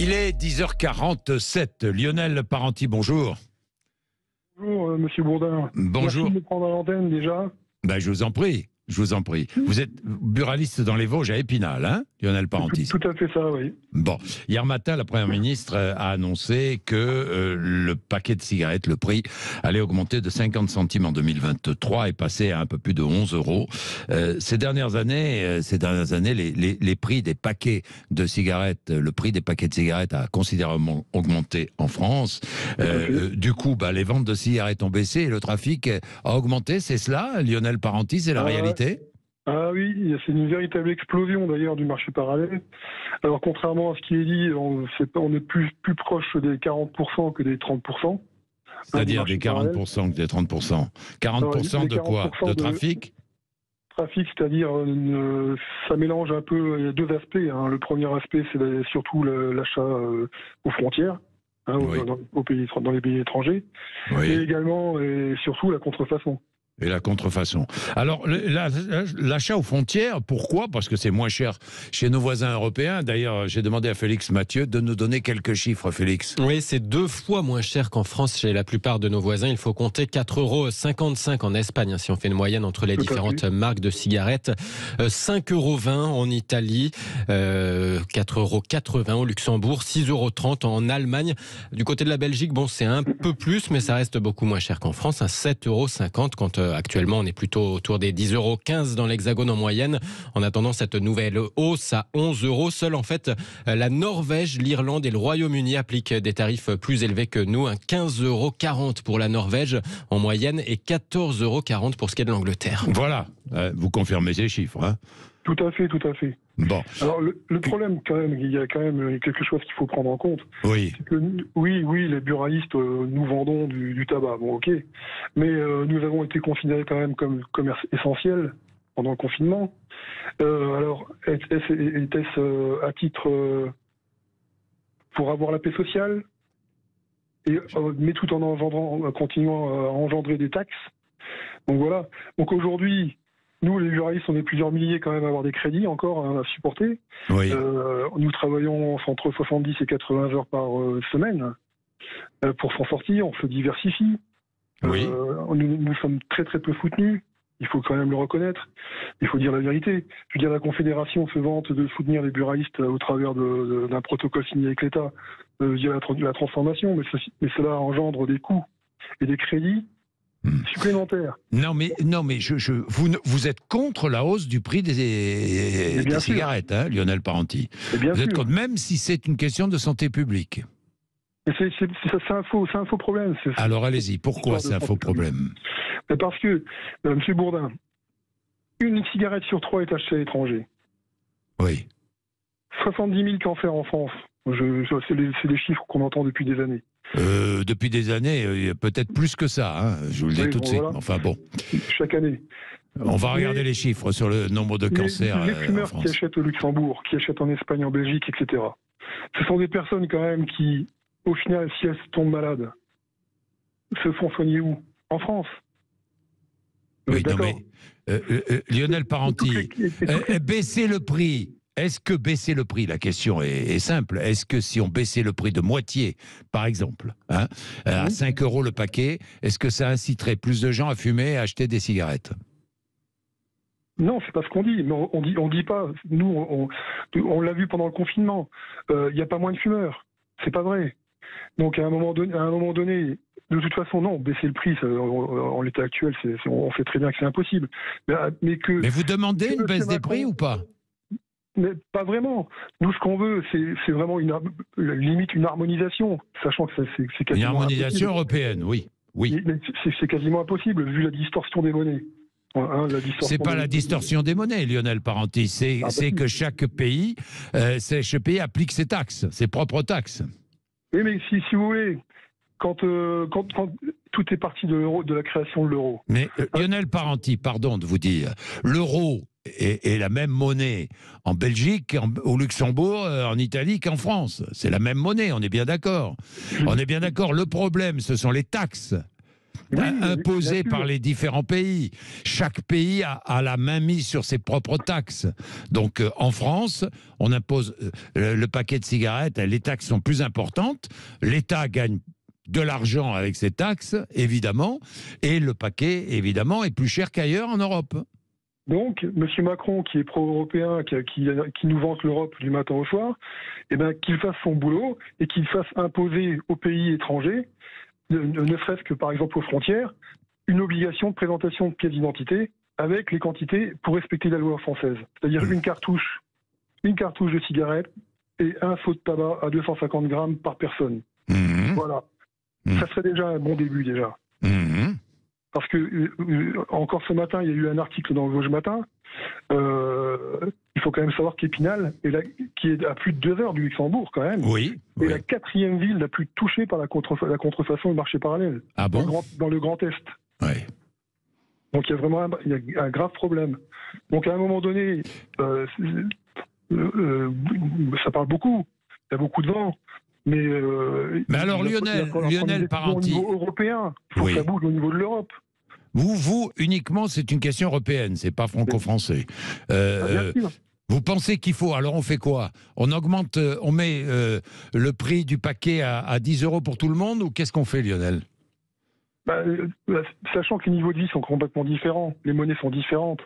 Il est 10h47. Lionel Parenti, bonjour. Bonjour, monsieur Bourdin. Bonjour. Merci de me prendre à l'antenne déjà. Ben, je vous en prie. Je vous en prie. Vous êtes buraliste dans les Vosges à Épinal, hein, Lionel Parenti? Tout à fait ça, oui. Bon, hier matin, la Première ministre a annoncé que le paquet de cigarettes, le prix, allait augmenter de 50 centimes en 2023 et passer à un peu plus de 11 euros. Ces dernières années, les prix des paquets de cigarettes, le prix des paquets de cigarettes a considérablement augmenté en France. Du coup, les ventes de cigarettes ont baissé et le trafic a augmenté. C'est cela, Lionel Parenti, c'est la réalité? Ah oui, c'est une véritable explosion d'ailleurs du marché parallèle. Alors contrairement à ce qui est dit, on est plus proche des 40% que des 30%. C'est-à-dire des 40% que des 30%. 40% de quoi? De trafic? Trafic, c'est-à-dire ça mélange un peu, il y a deux aspects. Le premier aspect, c'est surtout l'achat aux frontières, Oui. dans les pays étrangers, Oui. et également et surtout la contrefaçon. Et la contrefaçon. Alors, l'achat aux frontières, pourquoi? Parce que c'est moins cher chez nos voisins européens. D'ailleurs, j'ai demandé à Félix Mathieu de nous donner quelques chiffres, Félix. Oui, c'est 2 fois moins cher qu'en France chez la plupart de nos voisins. Il faut compter 4,55 € en Espagne, si on fait une moyenne entre les différentes marques de cigarettes. 5,20 € en Italie, 4,80 € au Luxembourg, 6,30 € en Allemagne. Du côté de la Belgique, bon, c'est un peu plus, mais ça reste beaucoup moins cher qu'en France. 7,50 € quand actuellement, on est plutôt autour des 10,15 € dans l'Hexagone en moyenne. En attendant cette nouvelle hausse à 11 €. Seul, en fait, la Norvège, l'Irlande et le Royaume-Uni appliquent des tarifs plus élevés que nous. 15,40 € pour la Norvège en moyenne et 14,40 € pour ce qui est de l'Angleterre. Voilà, vous confirmez ces chiffres, hein? Tout à fait, tout à fait. Bon. Alors le problème, quand même, il y a quand même quelque chose qu'il faut prendre en compte. Oui. C'est que oui, les buralistes, nous vendons du tabac, bon, ok. Mais nous avons été considérés quand même comme commerce essentiel pendant le confinement. Alors, était-ce à titre pour avoir la paix sociale, mais tout en continuant à engendrer des taxes. Donc voilà. Donc aujourd'hui, nous, les buralistes, on est plusieurs milliers quand même à avoir des crédits encore à supporter. Oui. Nous travaillons entre 70 et 80 heures par semaine pour s'en sortir. On se diversifie. Oui. Nous sommes très très peu soutenus. Il faut quand même le reconnaître. Il faut dire la vérité. Je veux dire, la Confédération se vante de soutenir les buralistes au travers d'un protocole signé avec l'État via la transformation, mais cela engendre des coûts et des crédits supplémentaires. Non, mais vous êtes contre la hausse du prix des cigarettes, hein, Lionel Parenti. Vous êtes contre, même si c'est une question de santé publique. C'est un faux problème. Alors allez-y, pourquoi c'est un faux problème? Parce que, monsieur Bourdin, une cigarette sur 3 est achetée à l'étranger. Oui. 70 000 cancers en France. C'est des chiffres qu'on entend depuis des années. Depuis des années, peut-être plus que ça, hein, je vous le dis tout de suite. Voilà. Enfin bon. Chaque année. On va regarder les chiffres sur le nombre de cancers les en fumeurs France. qui achètent au Luxembourg, qui achètent en Espagne, en Belgique, etc. Ce sont des personnes quand même qui, au final, si elles tombent malades, se font soigner où? En France. Oui, non mais Lionel Parenti, baisser le prix. Est-ce que baisser le prix, la question est simple, est-ce que si on baissait le prix de moitié, par exemple, à 5 € le paquet, est-ce que ça inciterait plus de gens à fumer et à acheter des cigarettes? Non, c'est pas ce qu'on dit. Mais on dit pas. Nous, on l'a vu pendant le confinement. Il n'y a pas moins de fumeurs. C'est pas vrai. Donc à un moment donné, de toute façon, non, baisser le prix, en l'état actuel, on sait très bien que c'est impossible. Mais vous demandez une baisse des prix ou pas? Mais pas vraiment. Nous, ce qu'on veut, c'est vraiment limite une harmonisation, sachant que c'est quasiment une harmonisation européenne, oui. Mais c'est quasiment impossible vu la distorsion des monnaies. C'est pas la distorsion des monnaies, Lionel Parenti. C'est que chaque pays applique ses taxes, ses propres taxes. Oui, mais si vous voulez, quand tout est parti de l'euro, de la création de l'euro. Mais Lionel Parenti, pardon de vous dire, l'euro est la même monnaie en Belgique, au Luxembourg, en Italie qu'en France. C'est la même monnaie, on est bien d'accord. On est bien d'accord. Le problème, ce sont les taxes. imposées par les différents pays. Chaque pays a la main mise sur ses propres taxes. Donc en France, on impose le paquet de cigarettes, les taxes sont plus importantes, l'État gagne de l'argent avec ces taxes, évidemment, et le paquet, évidemment, est plus cher qu'ailleurs en Europe. Donc, M. Macron, qui est pro-européen, qui nous vante l'Europe du matin au soir, eh ben, qu'il fasse son boulot et qu'il fasse imposer aux pays étrangers, ne serait-ce que par exemple aux frontières, une obligation de présentation de pièce d'identité avec les quantités pour respecter la loi française. C'est-à-dire une cartouche de cigarette et un seau de tabac à 250 grammes par personne. Voilà. Ça serait déjà un bon début, déjà. Parce que, encore ce matin, il y a eu un article dans le Vosges Matin. Il faut quand même savoir qu'Épinal, qui est à plus de 2 heures du Luxembourg, quand même, est la 4e ville la plus touchée par la contrefaçon et le marché parallèle. Ah bon ? Dans le Grand Est. Ouais. Donc, il y a vraiment un grave problème. Donc, à un moment donné, ça parle beaucoup. Il y a beaucoup de vent. Mais alors, Lionel Parenti, au niveau européen, il faut que ça bouge au niveau de l'Europe. Vous, uniquement, c'est une question européenne, c'est pas franco-français. Vous pensez qu'il faut, alors on fait quoi ? On augmente, on met le prix du paquet à 10 € pour tout le monde, ou qu'est-ce qu'on fait, Lionel ? Sachant que les niveaux de vie sont complètement différents, les monnaies sont différentes.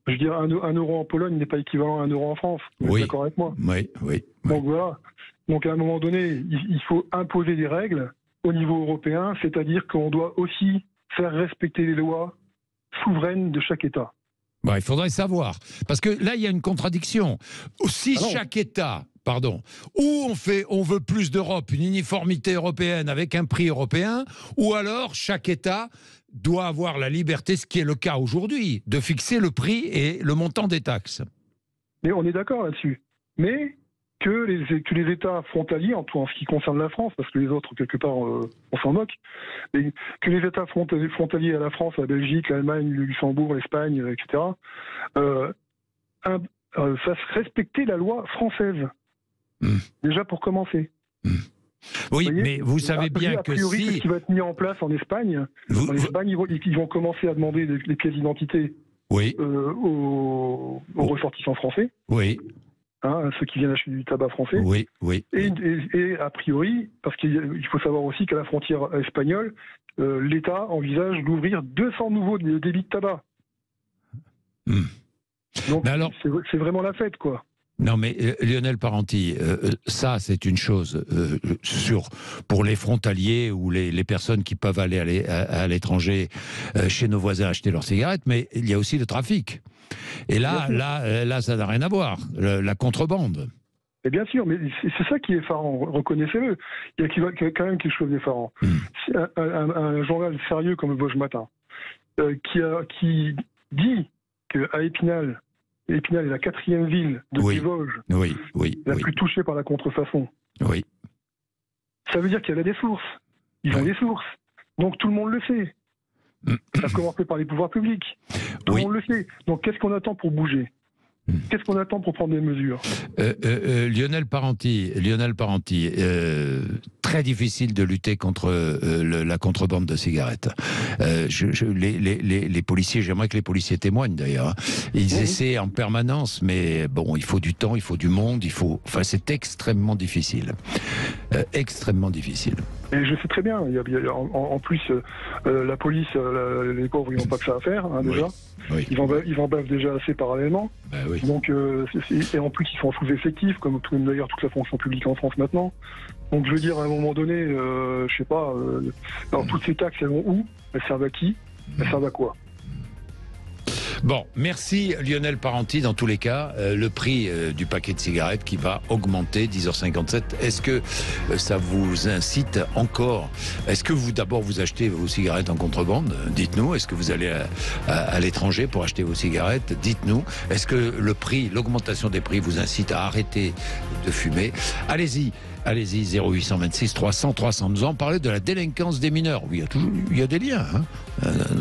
Je veux dire, 1 euro en Pologne n'est pas équivalent à 1 euro en France. Vous êtes d'accord avec moi ? Oui. Donc voilà. Donc à un moment donné, il faut imposer des règles au niveau européen, c'est-à-dire qu'on doit aussi faire respecter les lois souveraines de chaque État. Il faudrait savoir. Parce que là, il y a une contradiction. Si chaque État, ou on veut plus d'Europe, une uniformité européenne avec un prix européen, ou alors chaque État doit avoir la liberté, ce qui est le cas aujourd'hui, de fixer le prix et le montant des taxes. Mais on est d'accord là-dessus. Mais que les États frontaliers, en ce qui concerne la France, parce que les autres, quelque part, on s'en moque, mais que les États frontaliers à la France, la Belgique, l'Allemagne, le Luxembourg, l'Espagne, etc., fassent respecter la loi française. Déjà pour commencer. Oui, mais vous savez bien que si... ce qui va être mis en place en Espagne, ils vont commencer à demander les pièces d'identité aux ressortissants français. Oui. Ceux qui viennent acheter du tabac français. Oui. Et a priori, parce qu'il faut savoir aussi qu'à la frontière espagnole, l'État envisage d'ouvrir 200 nouveaux débits de tabac. Donc c'est vraiment la fête, quoi. Non, mais Lionel Parenti, ça c'est une chose pour les frontaliers ou les personnes qui peuvent aller à l'étranger chez nos voisins acheter leurs cigarettes, mais il y a aussi le trafic. Et là, ça n'a rien à voir, la contrebande. Et bien sûr, mais c'est ça qui est effarant, reconnaissez-le. Il y a quand même quelque chose d'effarant. Un journal sérieux comme le Vosges Matin, qui dit qu'à Épinal est la 4e ville de des Vosges, la plus touchée par la contrefaçon. Oui. Ça veut dire qu'il y a des sources. Ils ont des sources. Donc tout le monde le sait. À commencer par les pouvoirs publics. Tout le monde le sait. Donc qu'est-ce qu'on attend pour bouger ? Qu'est-ce qu'on attend pour prendre des mesures ? Lionel Parenti, très difficile de lutter contre la contrebande de cigarettes. Les policiers, j'aimerais que les policiers témoignent d'ailleurs. Ils essaient en permanence, mais bon, il faut du temps, il faut du monde, c'est extrêmement difficile. Extrêmement difficile. Et je sais très bien, en plus, la police, les pauvres, ils n'ont pas que ça à faire, déjà. Oui. Ils en bavent déjà assez parallèlement. Donc, et en plus, ils sont en sous-effectif, comme d'ailleurs toute la fonction publique en France maintenant. Donc, je veux dire, à un moment donné, je sais pas, alors toutes ces taxes, elles vont où ? Elles servent à qui ? Elles servent à quoi ? Bon, merci Lionel Parenti. Dans tous les cas, le prix du paquet de cigarettes qui va augmenter, 10h57. Est-ce que ça vous incite encore ? Est-ce que vous achetez vos cigarettes en contrebande ? Dites-nous. Est-ce que vous allez à l'étranger pour acheter vos cigarettes ? Dites-nous. Est-ce que l'augmentation des prix vous incite à arrêter de fumer ? Allez-y, 0826 300 300. Nous allons parler de la délinquance des mineurs. Oui, il y a des liens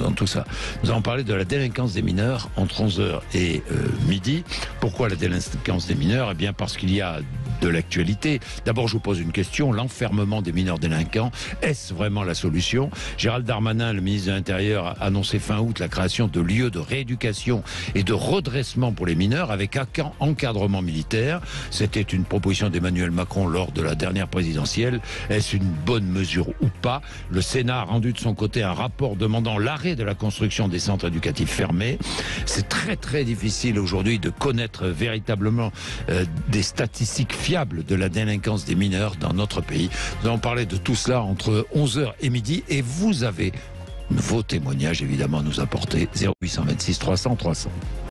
dans tout ça. Nous allons parler de la délinquance des mineurs entre 11h et midi. Pourquoi la délinquance des mineurs ? Eh bien parce qu'il y a de l'actualité. D'abord, je vous pose une question. L'enfermement des mineurs délinquants, est-ce vraiment la solution? Gérald Darmanin, le ministre de l'Intérieur, a annoncé fin août la création de lieux de rééducation et de redressement pour les mineurs avec encadrement militaire. C'était une proposition d'Emmanuel Macron lors de la dernière présidentielle. Est-ce une bonne mesure ou pas? Le Sénat a rendu de son côté un rapport demandant l'arrêt de la construction des centres éducatifs fermés. C'est très très difficile aujourd'hui de connaître véritablement des statistiques fiables de la délinquance des mineurs dans notre pays. Nous allons parler de tout cela entre 11h et midi et vous avez vos témoignages évidemment à nous apporter. 0826 300 300.